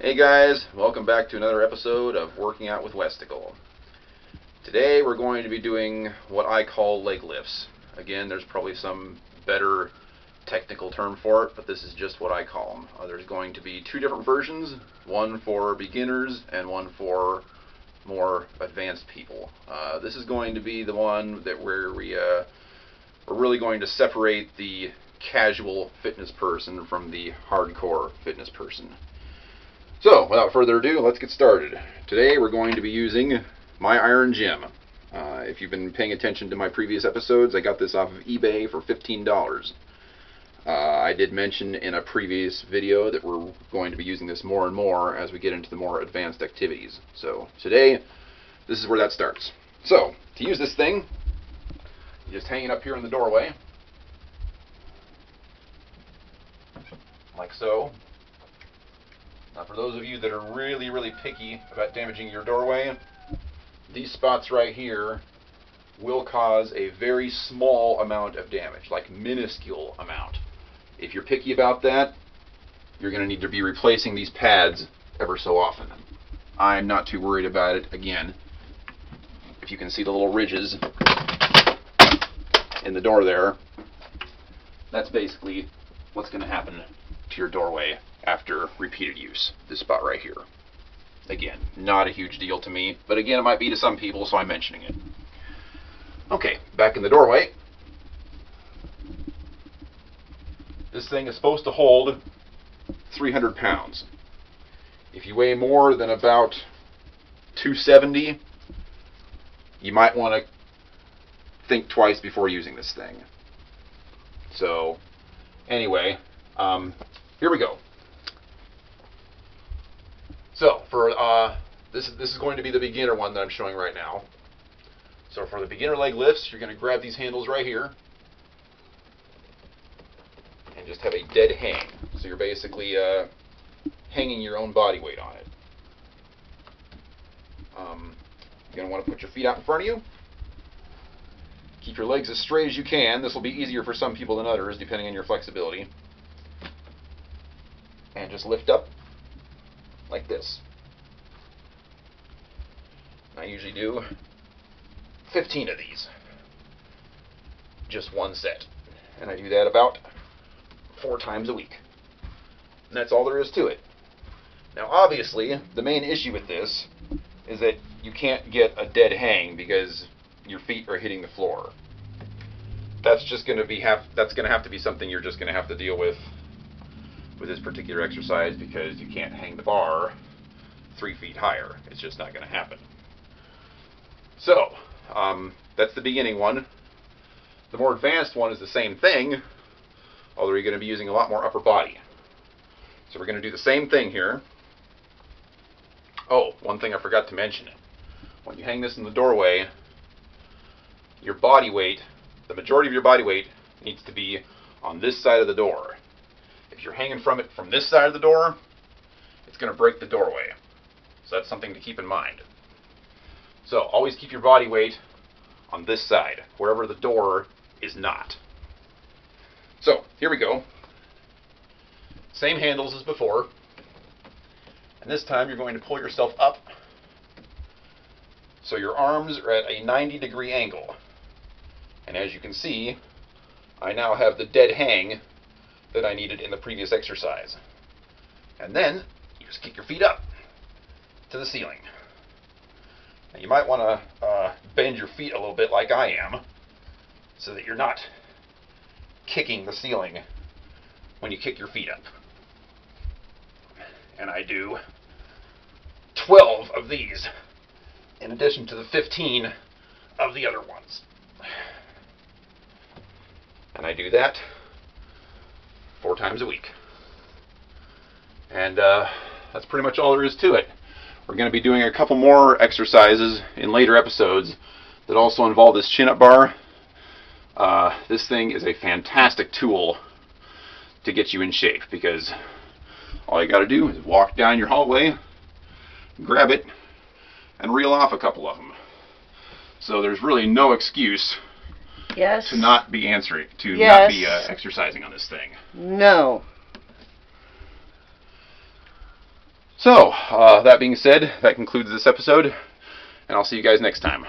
Hey guys, welcome back to another episode of Working Out with Westicle. Today we're going to be doing what I call leg lifts. Again, there's probably some better technical term for it, but this is just what I call them. There's going to be two different versions, one for beginners and one for more advanced people. This is going to be the one that we're really going to separate the casual fitness person from the hardcore fitness person. So, without further ado, let's get started. Today we're going to be using my Iron Gym. If you've been paying attention to my previous episodes, I got this off of eBay for $15. I did mention in a previous video that we're going to be using this more and more as we get into the more advanced activities. So, today, this is where that starts. So, to use this thing, you just hang it up here in the doorway, like so. Now, for those of you that are really picky about damaging your doorway, these spots right here will cause a very small amount of damage, like minuscule amount. If you're picky about that, you're going to need to be replacing these pads ever so often. I'm not too worried about it. Again, if you can see the little ridges in the door there, that's basically what's going to happen to your doorway after repeated use. This spot right here. Again, not a huge deal to me, but again, it might be to some people, so I'm mentioning it. Okay, back in the doorway. This thing is supposed to hold 300 pounds. If you weigh more than about 270, you might want to think twice before using this thing. So, anyway, here we go. So, for this is going to be the beginner one that I'm showing right now. So for the beginner leg lifts, you're going to grab these handles right here and just have a dead hang. So you're basically hanging your own body weight on it. You're going to want to put your feet out in front of you. Keep your legs as straight as you can. This will be easier for some people than others, depending on your flexibility. And just lift up like this. I usually do 15 of these, just one set, and I do that about 4 times a week, and that's all there is to it. Now obviously the main issue with this is that you can't get a dead hang because your feet are hitting the floor. That's just going to have to be something you're just going to have to deal with this particular exercise, because you can't hang the bar 3 feet higher. It's just not going to happen. So, that's the beginning one. The more advanced one is the same thing, although you're going to be using a lot more upper body. So we're going to do the same thing here. Oh, one thing I forgot to mention. When you hang this in the doorway, your body weight, the majority of your body weight, needs to be on this side of the door. If you're hanging from it from this side of the door, it's going to break the doorway. So that's something to keep in mind. So always keep your body weight on this side, wherever the door is not. So here we go. Same handles as before. And this time you're going to pull yourself up so your arms are at a 90-degree angle. And as you can see, I now have the dead hang that I needed in the previous exercise. And then you just kick your feet up to the ceiling. Now you might want to bend your feet a little bit like I am, so that you're not kicking the ceiling when you kick your feet up. And I do 12 of these in addition to the 15 of the other ones. And I do that 4 times a week. And that's pretty much all there is to it. We're going to be doing a couple more exercises in later episodes that also involve this chin-up bar. This thing is a fantastic tool to get you in shape, because all you got to do is walk down your hallway, grab it, and reel off a couple of them. So there's really no excuse to not be exercising on this thing. No. So, that being said, that concludes this episode, and I'll see you guys next time.